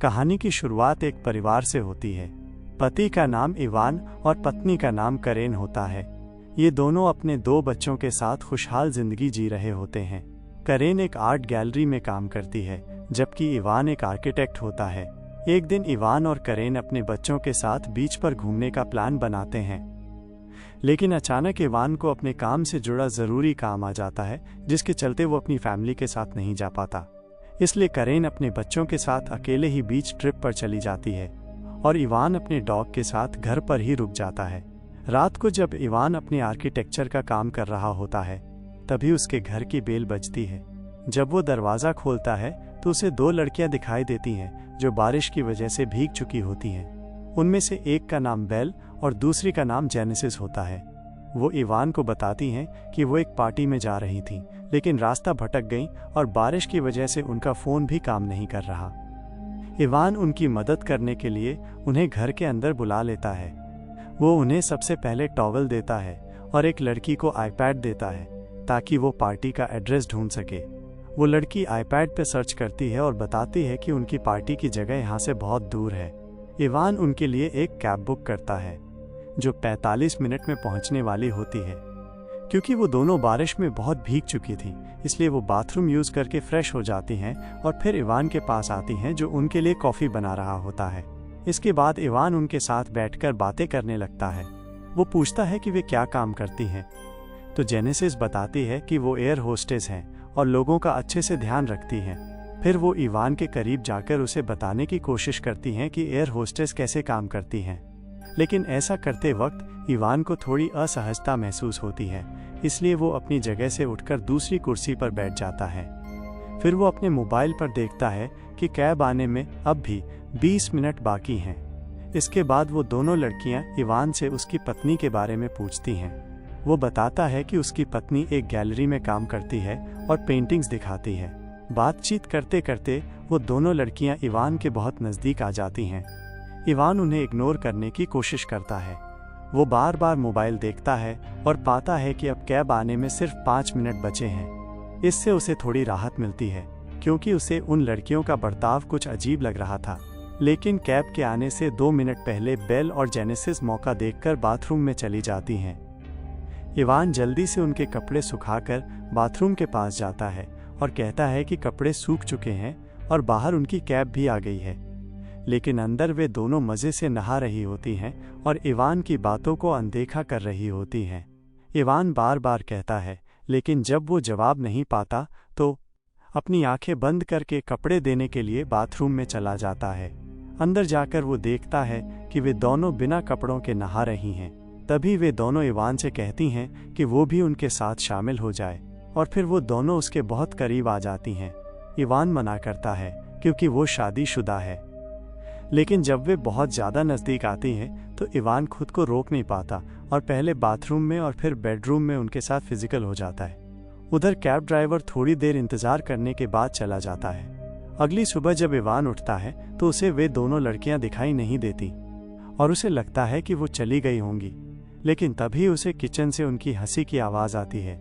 कहानी की शुरुआत एक परिवार से होती है। पति का नाम इवान और पत्नी का नाम करेन होता है। ये दोनों अपने 2 बच्चों के साथ खुशहाल जिंदगी जी रहे होते हैं। करेन एक आर्ट गैलरी में काम करती है, जबकि इवान एक आर्किटेक्ट होता है। एक दिन इवान और करेन अपने बच्चों के साथ बीच पर घूमने का प्लान बनाते हैं, लेकिन अचानक इवान को अपने काम से जुड़ा ज़रूरी काम आ जाता है, जिसके चलते वो अपनी फैमिली के साथ नहीं जा पाता। इसलिए करेन अपने बच्चों के साथ अकेले ही बीच ट्रिप पर चली जाती है और इवान अपने डॉग के साथ घर पर ही रुक जाता है। रात को जब इवान अपने आर्किटेक्चर का काम कर रहा होता है, तभी उसके घर की बेल बजती है। जब वो दरवाज़ा खोलता है तो उसे 2 लड़कियां दिखाई देती हैं, जो बारिश की वजह से भीग चुकी होती हैं। उनमें से एक का नाम बेल और दूसरी का नाम जेनेसिस होता है। वो इवान को बताती हैं कि वो एक पार्टी में जा रही थी, लेकिन रास्ता भटक गई और बारिश की वजह से उनका फ़ोन भी काम नहीं कर रहा। इवान उनकी मदद करने के लिए उन्हें घर के अंदर बुला लेता है। वो उन्हें सबसे पहले टॉवल देता है और एक लड़की को आईपैड देता है ताकि वो पार्टी का एड्रेस ढूंढ सके। वो लड़की आईपैड पे सर्च करती है और बताती है कि उनकी पार्टी की जगह यहाँ से बहुत दूर है। इवान उनके लिए एक कैब बुक करता है, जो 45 मिनट में पहुँचने वाली होती है। क्योंकि वो दोनों बारिश में बहुत भीग चुकी थी, इसलिए वो बाथरूम यूज़ करके फ्रेश हो जाती हैं और फिर इवान के पास आती हैं, जो उनके लिए कॉफ़ी बना रहा होता है। इसके बाद इवान उनके साथ बैठकर बातें करने लगता है। वो पूछता है कि वे क्या काम करती हैं, तो जेनेसिस बताती है कि वो एयर होस्टेस हैं और लोगों का अच्छे से ध्यान रखती हैं। फिर वो इवान के करीब जाकर उसे बताने की कोशिश करती हैं कि एयर होस्टेस कैसे काम करती हैं, लेकिन ऐसा करते वक्त इवान को थोड़ी असहजता महसूस होती है, इसलिए वो अपनी जगह से उठकर दूसरी कुर्सी पर बैठ जाता है। फिर वो अपने मोबाइल पर देखता है कि कैब आने में अब भी 20 मिनट बाकी हैं। इसके बाद वो दोनों लड़कियां इवान से उसकी पत्नी के बारे में पूछती हैं। वो बताता है कि उसकी पत्नी एक गैलरी में काम करती है और पेंटिंग्स दिखाती है। बातचीत करते करते वो दोनों लड़कियां इवान के बहुत नज़दीक आ जाती हैं। इवान उन्हें इग्नोर करने की कोशिश करता है। वो बार बार मोबाइल देखता है और पाता है कि अब कैब आने में सिर्फ 5 मिनट बचे हैं। इससे उसे थोड़ी राहत मिलती है, क्योंकि उसे उन लड़कियों का बर्ताव कुछ अजीब लग रहा था। लेकिन कैब के आने से 2 मिनट पहले बेल और जेनेसिस मौका देखकर बाथरूम में चली जाती हैं। इवान जल्दी से उनके कपड़े सुखाकर बाथरूम के पास जाता है और कहता है कि कपड़े सूख चुके हैं और बाहर उनकी कैब भी आ गई है। लेकिन अंदर वे दोनों मज़े से नहा रही होती हैं और इवान की बातों को अनदेखा कर रही होती हैं। इवान बार बार कहता है, लेकिन जब वो जवाब नहीं पाता तो अपनी आंखें बंद करके कपड़े देने के लिए बाथरूम में चला जाता है। अंदर जाकर वो देखता है कि वे दोनों बिना कपड़ों के नहा रही हैं। तभी वे दोनों इवान से कहती हैं कि वो भी उनके साथ शामिल हो जाए, और फिर वो दोनों उसके बहुत करीब आ जाती हैं। इवान मना करता है क्योंकि वो शादीशुदा है, लेकिन जब वे बहुत ज़्यादा नज़दीक आती हैं तो इवान खुद को रोक नहीं पाता और पहले बाथरूम में और फिर बेडरूम में उनके साथ फिजिकल हो जाता है। उधर कैब ड्राइवर थोड़ी देर इंतज़ार करने के बाद चला जाता है। अगली सुबह जब इवान उठता है तो उसे वे दोनों लड़कियां दिखाई नहीं देती और उसे लगता है कि वो चली गई होंगी। लेकिन तभी उसे किचन से उनकी हंसी की आवाज़ आती है।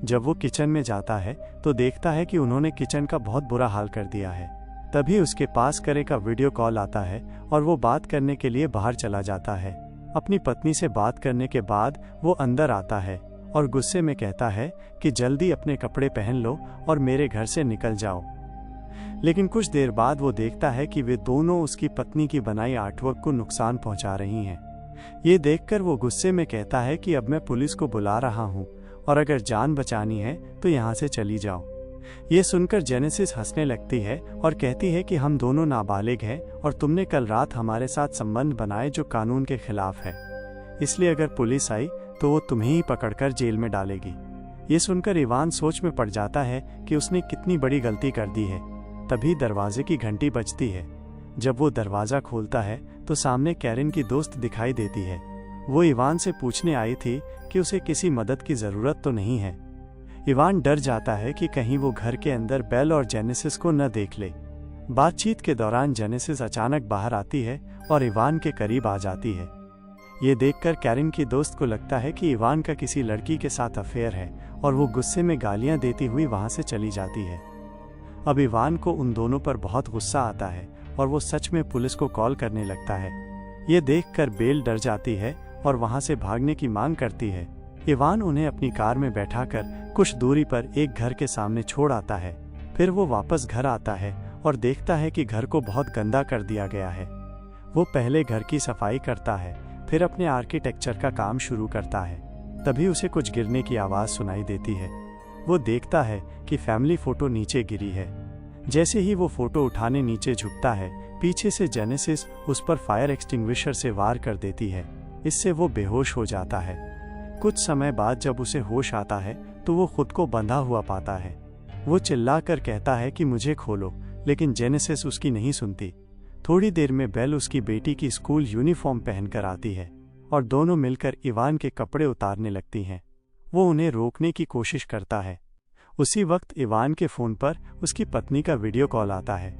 जब वो किचन में जाता है तो देखता है कि उन्होंने किचन का बहुत बुरा हाल कर दिया है। तभी उसके पास करे का वीडियो कॉल आता है और वो बात करने के लिए बाहर चला जाता है। अपनी पत्नी से बात करने के बाद वो अंदर आता है और गुस्से में कहता है कि जल्दी अपने कपड़े पहन लो और मेरे घर से निकल जाओ। लेकिन कुछ देर बाद वो देखता है कि वे दोनों उसकी पत्नी की बनाई आर्टवर्क को नुकसान पहुंचा रही हैं। ये देखकर वो गुस्से में कहता है कि अब मैं पुलिस को बुला रहा हूँ और अगर जान बचानी है तो यहाँ से चली जाओ। ये सुनकर जेनेसिस हंसने लगती है और कहती है कि हम दोनों नाबालिग हैं और तुमने कल रात हमारे साथ संबंध बनाए जो कानून के खिलाफ है, इसलिए अगर पुलिस आई तो वो तुम्हें ही पकड़कर जेल में डालेगी। ये सुनकर इवान सोच में पड़ जाता है कि उसने कितनी बड़ी गलती कर दी है। तभी दरवाजे की घंटी बजती है। जब वो दरवाज़ा खोलता है तो सामने कैरेन की दोस्त दिखाई देती है। वो इवान से पूछने आई थी कि उसे किसी मदद की ज़रूरत तो नहीं है। इवान डर जाता है कि कहीं वो घर के अंदर बेल और जेनेसिस को न देख ले। बातचीत के दौरान जेनेसिस अचानक बाहर आती है और इवान के करीब आ जाती है। ये देखकर कैरेन की दोस्त को लगता है कि इवान का किसी लड़की के साथ अफेयर है और वो गुस्से में गालियां देती हुई वहां से चली जाती है। अब इवान को उन दोनों पर बहुत गुस्सा आता है और वो सच में पुलिस को कॉल करने लगता है। ये देखकर बेल डर जाती है और वहां से भागने की मांग करती है। इवान उन्हें अपनी कार में बैठाकर कुछ दूरी पर एक घर के सामने छोड़ आता है। फिर वो वापस घर आता है और देखता है कि घर को बहुत गंदा कर दिया गया है। वो पहले घर की सफाई करता है, फिर अपने आर्किटेक्चर का काम शुरू करता है। तभी उसे कुछ गिरने की आवाज़ सुनाई देती है। वो देखता है कि फैमिली फोटो नीचे गिरी है। जैसे ही वो फोटो उठाने नीचे झुकता है, पीछे से जेनेसिस उस पर फायर एक्सटिंग्विशर से वार कर देती है। इससे वो बेहोश हो जाता है। कुछ समय बाद जब उसे होश आता है तो वो खुद को बंधा हुआ पाता है। वो चिल्लाकर कहता है कि मुझे खोलो, लेकिन जेनेसिस उसकी नहीं सुनती। थोड़ी देर में बेल उसकी बेटी की स्कूल यूनिफॉर्म पहनकर आती है और दोनों मिलकर इवान के कपड़े उतारने लगती हैं। वो उन्हें रोकने की कोशिश करता है। उसी वक्त इवान के फ़ोन पर उसकी पत्नी का वीडियो कॉल आता है।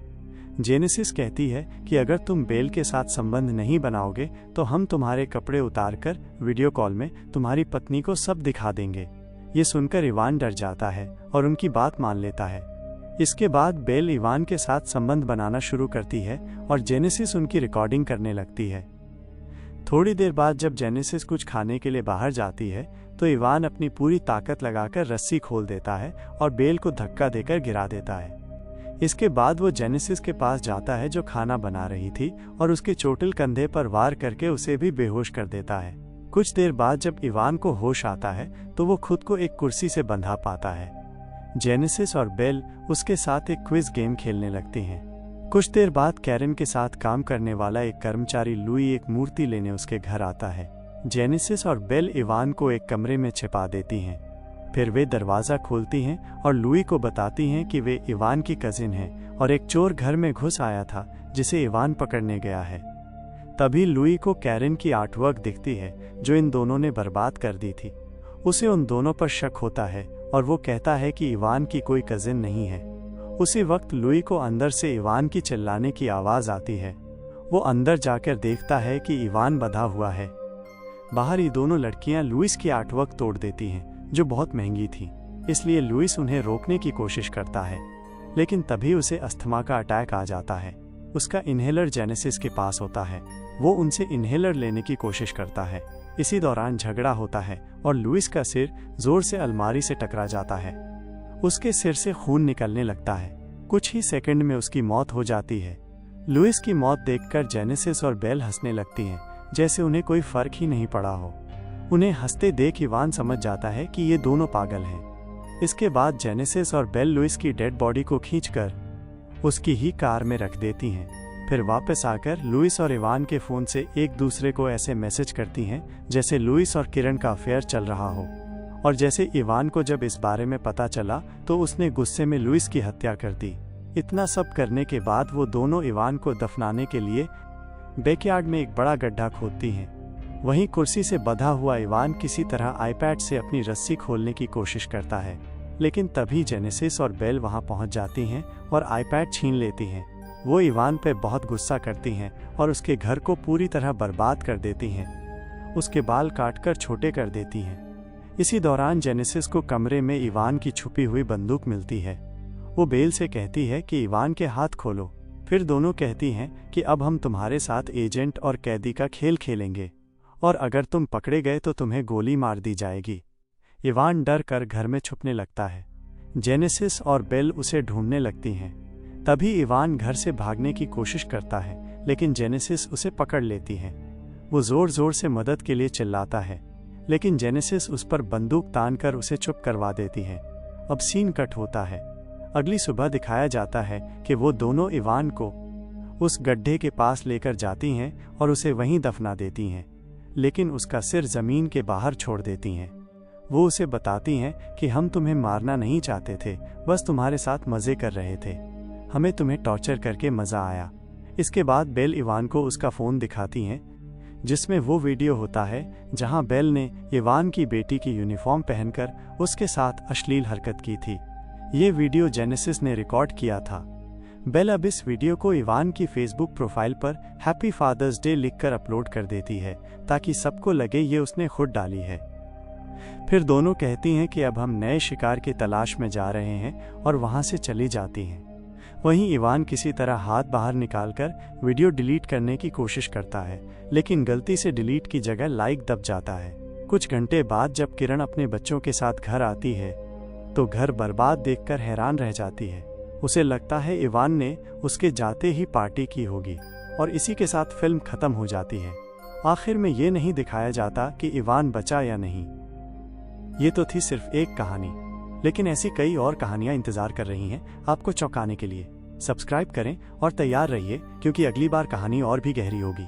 जेनेसिस कहती है कि अगर तुम बेल के साथ संबंध नहीं बनाओगे तो हम तुम्हारे कपड़े उतारकर वीडियो कॉल में तुम्हारी पत्नी को सब दिखा देंगे। ये सुनकर इवान डर जाता है और उनकी बात मान लेता है। इसके बाद बेल इवान के साथ संबंध बनाना शुरू करती है और जेनेसिस उनकी रिकॉर्डिंग करने लगती है। थोड़ी देर बाद जब जेनेसिस कुछ खाने के लिए बाहर जाती है तो इवान अपनी पूरी ताकत लगाकर रस्सी खोल देता है और बेल को धक्का देकर गिरा देता है। इसके बाद वो जेनेसिस के पास जाता है जो खाना बना रही थी और उसके चोटिल कंधे पर वार करके उसे भी बेहोश कर देता है। कुछ देर बाद जब इवान को होश आता है तो वो खुद को एक कुर्सी से बंधा पाता है। जेनेसिस और बेल उसके साथ एक क्विज गेम खेलने लगते हैं। कुछ देर बाद कैरन के साथ काम करने वाला एक कर्मचारी लुई एक मूर्ति लेने उसके घर आता है। जेनेसिस और बेल इवान को एक कमरे में छिपा देती हैं। फिर वे दरवाज़ा खोलती हैं और लुई को बताती हैं कि वे इवान की कजिन हैं और एक चोर घर में घुस आया था जिसे इवान पकड़ने गया है। तभी लुई को कैरन की आर्टवर्क दिखती है जो इन दोनों ने बर्बाद कर दी थी। उसे उन दोनों पर शक होता है और वो कहता है कि इवान की कोई कजिन नहीं है। उसी वक्त लुई को अंदर से इवान की चिल्लाने की आवाज़ आती है। वो अंदर जाकर देखता है कि इवान बंधा हुआ है। बाहर ये दोनों लड़कियां लुइस की आर्टवर्क तोड़ देती हैं जो बहुत महंगी थी, इसलिए लुइस उन्हें रोकने की कोशिश करता है, लेकिन तभी उसे अस्थमा का अटैक आ जाता है। उसका इन्हेलर जेनेसिस के पास होता है। वो उनसे इन्हेलर लेने की कोशिश करता है। इसी दौरान झगड़ा होता है और लुइस का सिर जोर से अलमारी से टकरा जाता है। उसके सिर से खून निकलने लगता है। कुछ ही सेकंड में उसकी मौत हो जाती है। लुइस की मौत देखकर जेनेसिस और बेल हंसने लगती हैं, जैसे उन्हें कोई फर्क ही नहीं पड़ा हो। उन्हें हंसते देख इवान समझ जाता है कि ये दोनों पागल हैं। इसके बाद जेनेसिस और बेल लुइस की डेड बॉडी को खींचकर उसकी ही कार में रख देती हैं। फिर वापस आकर लुइस और इवान के फ़ोन से एक दूसरे को ऐसे मैसेज करती हैं जैसे लुइस और किरण का अफेयर चल रहा हो। और जैसे इवान को जब इस बारे में पता चला तो उसने गुस्से में लुइस की हत्या कर दी। इतना सब करने के बाद वो दोनों इवान को दफनाने के लिए बैकयार्ड में एक बड़ा गड्ढा खोदती हैं। वहीं कुर्सी से बंधा हुआ इवान किसी तरह आईपैड से अपनी रस्सी खोलने की कोशिश करता है, लेकिन तभी जेनेसिस और बेल वहां पहुंच जाती हैं और आईपैड छीन लेती हैं। वो इवान पे बहुत गुस्सा करती हैं और उसके घर को पूरी तरह बर्बाद कर देती हैं। उसके बाल काटकर छोटे कर देती हैं। इसी दौरान जेनेसिस को कमरे में इवान की छुपी हुई बंदूक मिलती है। वो बेल से कहती है कि इवान के हाथ खोलो। फिर दोनों कहती हैं कि अब हम तुम्हारे साथ एजेंट और कैदी का खेल खेलेंगे और अगर तुम पकड़े गए तो तुम्हें गोली मार दी जाएगी। इवान डर कर घर में छुपने लगता है। जेनेसिस और बेल उसे ढूंढने लगती हैं। तभी इवान घर से भागने की कोशिश करता है, लेकिन जेनेसिस उसे पकड़ लेती है। वो जोर जोर से मदद के लिए चिल्लाता है, लेकिन जेनेसिस उस पर बंदूक तानकर उसे चुप करवा देती है। अब सीन कट होता है। अगली सुबह दिखाया जाता है कि वो दोनों इवान को उस गड्ढे के पास लेकर जाती हैं और उसे वहीं दफना देती हैं, लेकिन उसका सिर जमीन के बाहर छोड़ देती हैं। वो उसे बताती हैं कि हम तुम्हें मारना नहीं चाहते थे, बस तुम्हारे साथ मजे कर रहे थे। हमें तुम्हें टॉर्चर करके मजा आया। इसके बाद बेल इवान को उसका फ़ोन दिखाती हैं, जिसमें वो वीडियो होता है जहां बेल ने इवान की बेटी की यूनिफॉर्म पहनकर उसके साथ अश्लील हरकत की थी। ये वीडियो जेनेसिस ने रिकॉर्ड किया था। बेल अब इस वीडियो को इवान की फेसबुक प्रोफाइल पर हैप्पी फादर्स डे लिखकर अपलोड कर देती है ताकि सबको लगे ये उसने खुद डाली है। फिर दोनों कहती हैं कि अब हम नए शिकार की तलाश में जा रहे हैं और वहां से चली जाती हैं। वहीं इवान किसी तरह हाथ बाहर निकालकर वीडियो डिलीट करने की कोशिश करता है, लेकिन गलती से डिलीट की जगह लाइक दब जाता है। कुछ घंटे बाद जब किरण अपने बच्चों के साथ घर आती है तो घर बर्बाद देखकर हैरान रह जाती है। उसे लगता है इवान ने उसके जाते ही पार्टी की होगी और इसी के साथ फिल्म खत्म हो जाती है। आखिर में ये नहीं दिखाया जाता कि इवान बचा या नहीं। ये तो थी सिर्फ एक कहानी, लेकिन ऐसी कई और कहानियां इंतजार कर रही हैं आपको चौंकाने के लिए। सब्सक्राइब करें और तैयार रहिए, क्योंकि अगली बार कहानी और भी गहरी होगी।